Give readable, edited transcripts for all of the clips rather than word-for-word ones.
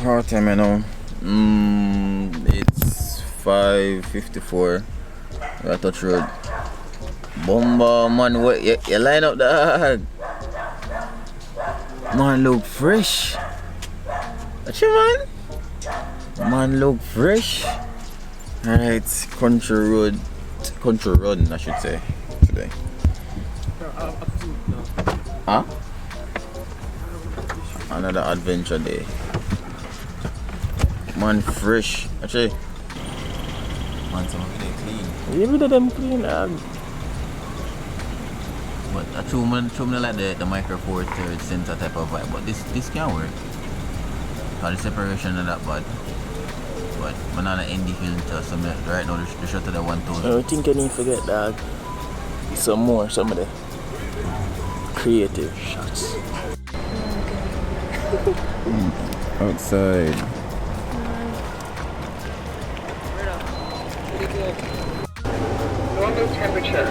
How time I know? It's 5:54. We're at Touch Road. Bomba, man, what you line up the man look fresh. What you man? Man look fresh. Alright, country run I should say today. Huh? Another adventure day. Man fresh. Actually, man some of them clean. Even them clean but I true man like the micro four third center type of vibe, but this can work. Cause the separation is that bad. But I'm not an ND filter, so right now the shot to the 1000. I think I need to get that some of the creative shots. Outside. Normal temperature.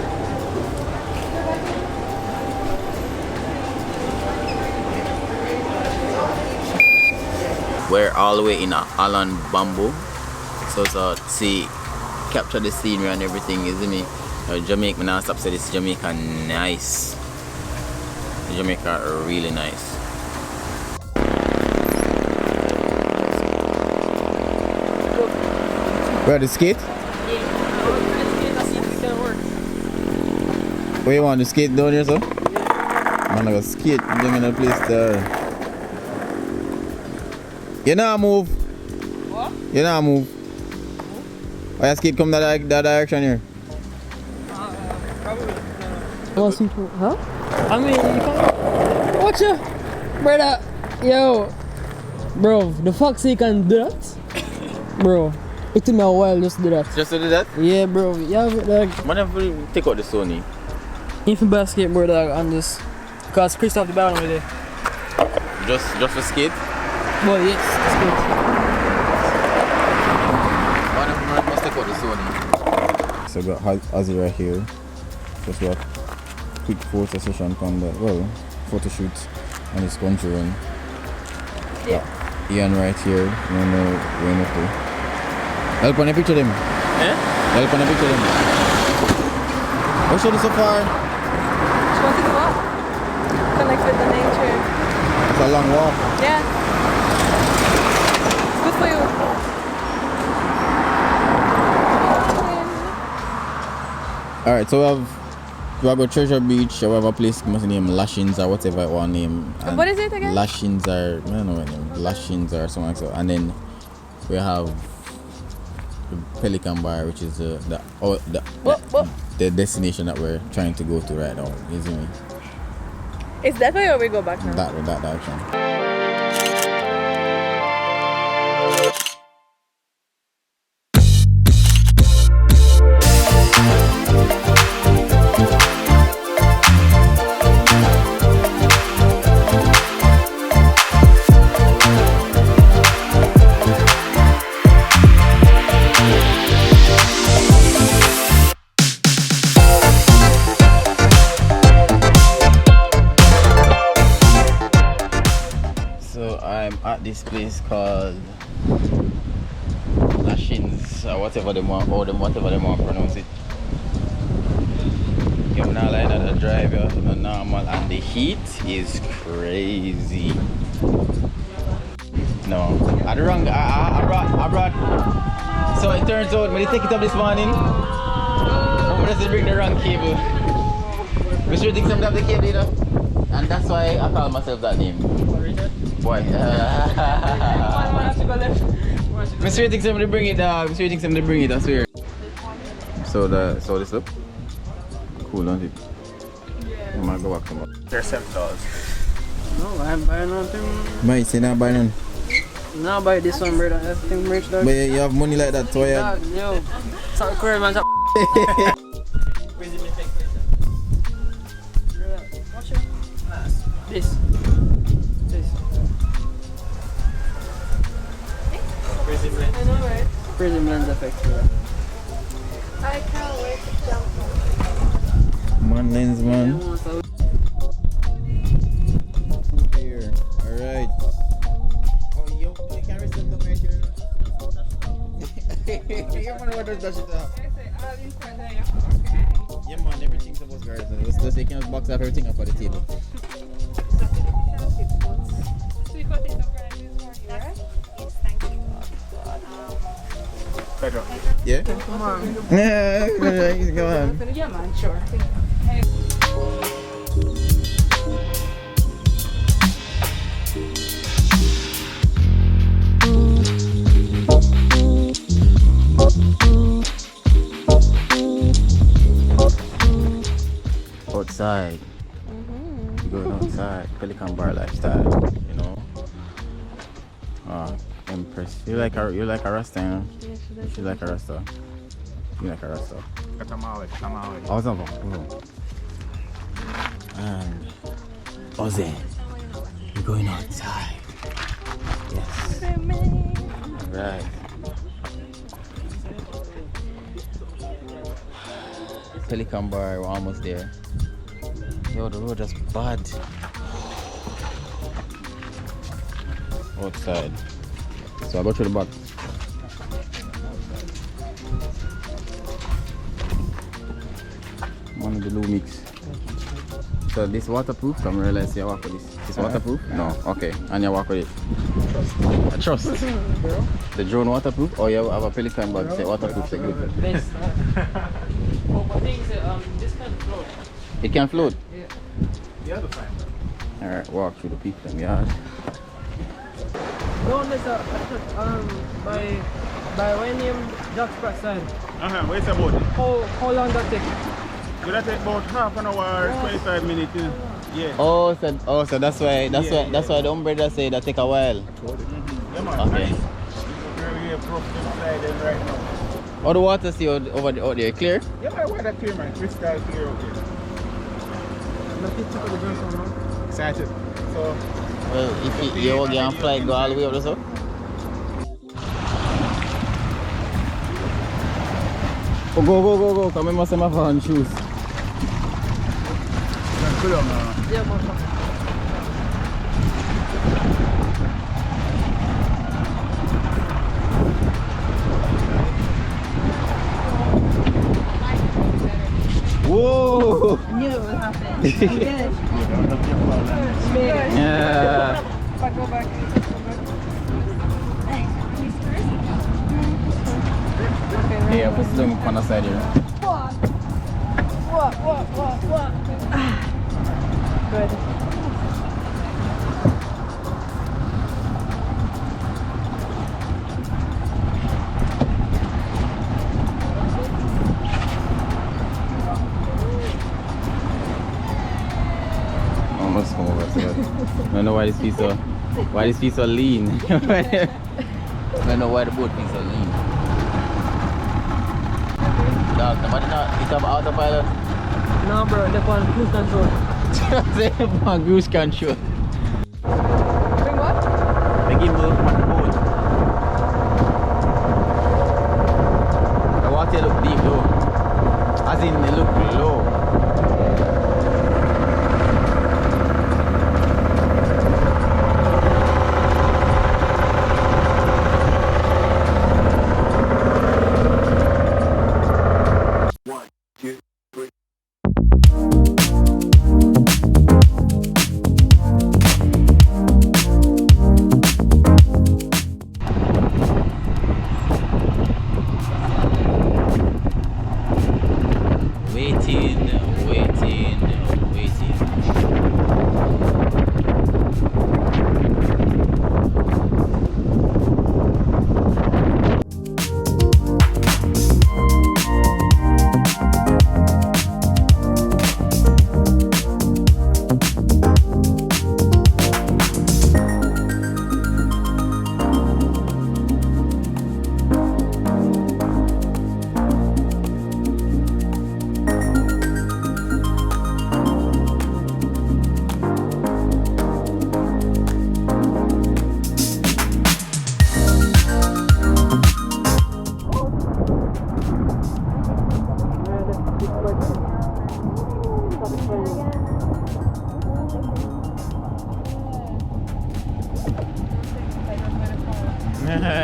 We're all the way in a Holland bamboo, so see capture the scenery and everything, isn't it? Jamaica, when I stop say this Jamaica nice. Jamaica are really nice. Where the skate? Where you want to skate down here, sir? Man, I got skate down in the place there. You know move. What? You know move. Why you skate come that direction here? Probably. Huh? I mean, you can't. Watch ya, brother. Yo, bro, the fuck so you can do that, bro? It took me a while just to do that. Just to do that? Yeah, bro. Yeah, like. Man, if we take out the Sony. If you buy a skateboard dog on this, because Christoph the bottom with it. Just for skate? Well, yes, skate. Man, if we must take out the Sony. So we got Ozzy right here. Just got quick photo session from the photo shoot on this country run. Yeah. Ian right here. No, we're not to. Help on a picture them. Eh? Help on a picture them. What should do so far? Just wanted to walk. Connect with the nature. It's a long walk. Yeah. It's good for you. Alright, so we have a Treasure Beach, we have a place must name Lashings or whatever it want name. And what is it again? Lashings or I don't know what name. Lashings or something like that. And then we have the Pelican Bar, which is the destination that we're trying to go to right now. You see me? Is that way or we go back now? That direction. At this place called Lashings or whatever they want, pronounce it. I'm not like that drive, not normal, and the heat is crazy. No, I brought. So it turns out when they take it up this morning, I'm just bring the wrong cable. Mr. thinks I'm the cable, you know, and that's why I call myself that name. Boy. Mr. thinks I'm gonna bring it, dog. Mr. thinks I'm gonna bring it, I swear. So this look cool, don't it? Yeah. I'm gonna go back to more. They're $7. No, I'm buying nothing. Mate, say not buy none. No, buy this one, brother. I think rich dog. But you have money like that, so yeah. Yo, start recording, man. This. Prism lens. I know, right? Prism lens effect. I can't wait to jump. Man, lens, man. Here. Alright. Oh, yo, the camera Yeah, man, what does that shit up? I say all inquires are your Yeah, man, everything's supposed to go. Just you can box off everything up on the table. So you got the prices for you, right? Yes, thank you. Pedro. Yeah? Come on. Yeah, go on. Yeah, man, sure. Outside. Going outside. Pelican Bar lifestyle, you know. Empress. You like a Rasta, you know? Yes, She like a Rasta. You like a Rasta. Tamale. Awesome. And Ozzy, we're going outside. Yes. Right. Pelican Bar, we're almost there. Yo, the road is bad. Outside. So I'll go through the back. One of the LUMIX. So this waterproof? Come realize you walk with this. This waterproof? No. Okay. And you walk with it. I trust. The drone waterproof? Or you have a Pelican bag say waterproof, say good. This. Oh, but things this can float. It can float? Yeah. The other side. Alright, walk through the people in yard. No, this by when name Jack's Press side. Where's the boat? How long that take? Could that take about half an hour, 25 minutes? Yeah. Oh, so that's why the umbrella say that take a while. Yeah, man. Okay. And it's very rough inside and right now. Oh, the water see out there clear? Yeah, my water clear, man. Crystal clear out there. Excited. So, Well, if you can fly, go all the way up the south. Oh, go. Come, I must have on shoes. Yeah, man. Whoa! I knew it would happen. You did. Yeah. But go back. Yeah, put them on the side here. What? Good. Almost come over. So I don't know why this piece so lean. I don't know why the boat is so lean. Dog, nobody not. It's on autopilot. No, bro, they're on cruise control. Say on cruise control. Bring what? The gimbal on the boat. The water look deep though. As in, they look low.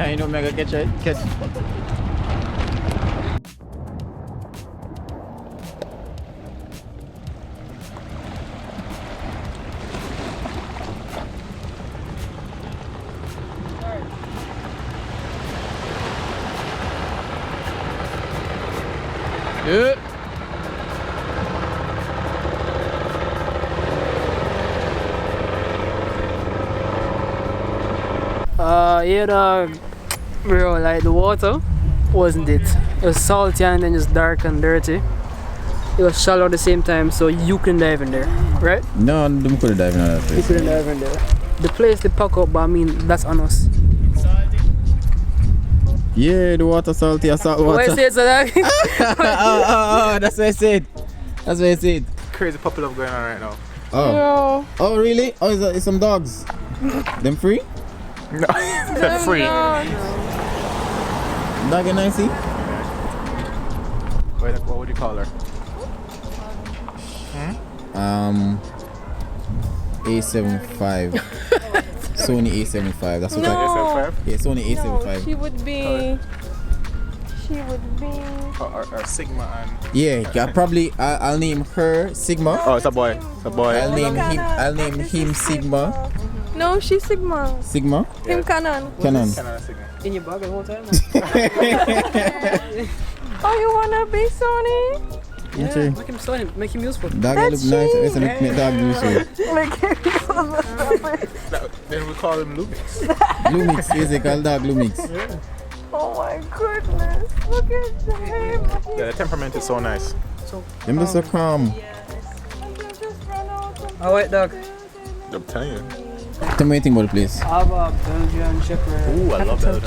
You know, mega catch it. Catch. Yeah. Yeah, dog. Bro, like the water wasn't it. It was salty and then just dark and dirty. It was shallow at the same time, so you couldn't dive in there, right? No, don't put a dive in that You place. couldn't dive in there. The place they pack up, but I mean, that's on us. Yeah, the water salty, a salt Why water. say it so that? Oh, that's what I said. That's what I said. Crazy puppy love going on right now. Oh. Oh, really? Oh, it's some dogs. Them free? No, they're free. Dog and Nancy? What would you call her? A7III. Sony A7III. That's what I SF5? Yeah, Sony A7III. She would be. Or Sigma and... Yeah, probably I'll name her Sigma. Oh, it's a boy. It's a boy. I'll name him Sigma. No, she's Sigma. Sigma? Him Canon. Canon. Sigma. In your bag the whole time? Oh, you wanna be Sony? Yeah, make him Sony, make him useful. dog look nice. Listen, make dog do so. Then we call him Lumix. Lumix, is it called dog Lumix? Oh my goodness. Look at him. Yeah, the temperament is so nice. Them just so calm. Oh wait, dog. I'm telling you. Tell me anything about the place. I have a Belgian Shepherd. Ooh, I love that.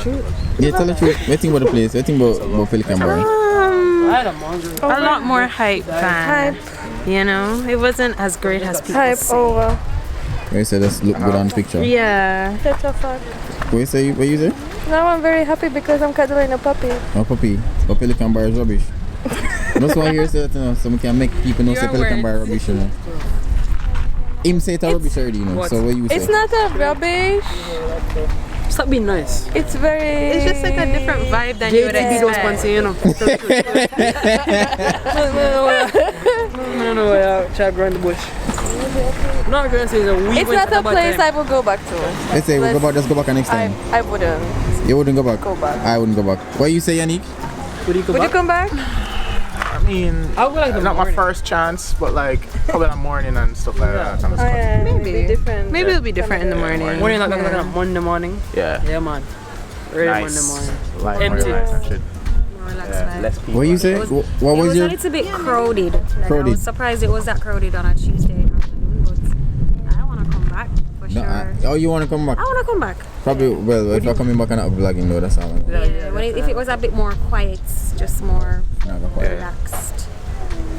Yeah, tell the truth. What do you think about the place? What do you think about Pelican Bar? I had a mongrel. A lot more hype than, you know, it wasn't as great as people Hype say. over. You say that's look good on picture. Yeah. That's a fact. What you say? What you say? Now I'm very happy because I'm cuddling a puppy. Oh, puppy. But Pelican Bar is rubbish. I just want to hear that, you know, so we can make people know say Pelican Bar rubbish, you know. Him say it's a rubbish already, you know. What? So what you say? It's not a rubbish. Stop being nice. It's very. It's just like a different vibe than you would JTB those expect. fancy, you know. No, try to go in the bush. I'm not going to say it's a week. It's not a place I would go back to. Let's say we'll go back, just go back next time. I wouldn't You wouldn't go back? go back. I wouldn't go back. What you say, Yannick? Would you Would you come back? I mean, I would like the not my morning. first chance, but like probably in the morning and stuff like that. Kind of Oh, stuff. yeah, Maybe. it'll be different. Maybe it'll be different in the morning. Morning, like Monday morning. Yeah. Yeah, man. Really Nice. Monday morning. Like Empty. nice and shit. More relaxed Yeah, vibe. less people. What you say? was- What It was was a your... little bit crowded. Like, I Crowded. was surprised it was that crowded on a Tuesday afternoon, but I want to come back for No, sure. oh, you want to come back? I want to come back. Probably, well, if you're coming back and not vlogging though, that's all. Yeah, if it was a bit more quiet, just more No, go quiet. relaxed.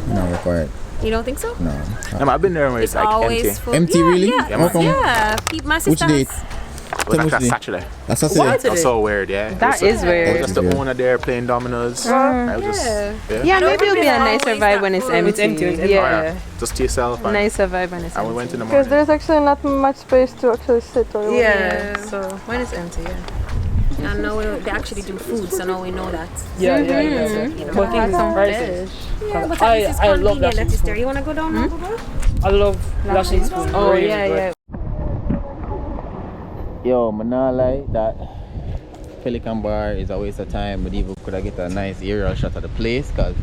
No, go quiet. You don't think so? No. No, I've been there when it's like always empty. full. Empty, yeah, really? Yeah, How come? yeah. My Which sister date? has- It was Tell me like which that day. Saturday. That's Saturday. That's so weird, yeah. That It was is It weird. was just the Yeah. owner there playing dominoes. I was just, yeah. Yeah, maybe it'll be a always nicer vibe when it's that empty. It's empty, it's empty. Oh, Yeah, yeah. Just to yourself. And, nicer vibe when it's and we empty. went in the Because morning. there's actually not much space to actually sit or Yeah, so when it's empty, yeah. And now they actually do food, so now we know that. Yeah. You know, But have things some prices. Yeah, but I it's love convenient that that it's food. there. You want to go down? Bwoy? I love lashing spoon. Oh, Really yeah, good. yeah. Yo, man, not lie that Pelican Bar is a waste of time, but even could I get a nice aerial shot of the place, cause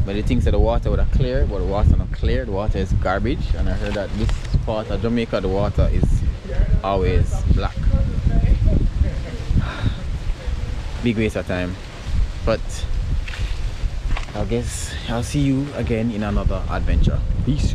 but the things that the water would have cleared, but the water not clear. The water is garbage, and I heard that this part of Jamaica, the water is always black. Big waste of time, but I guess I'll see you again in another adventure. Peace.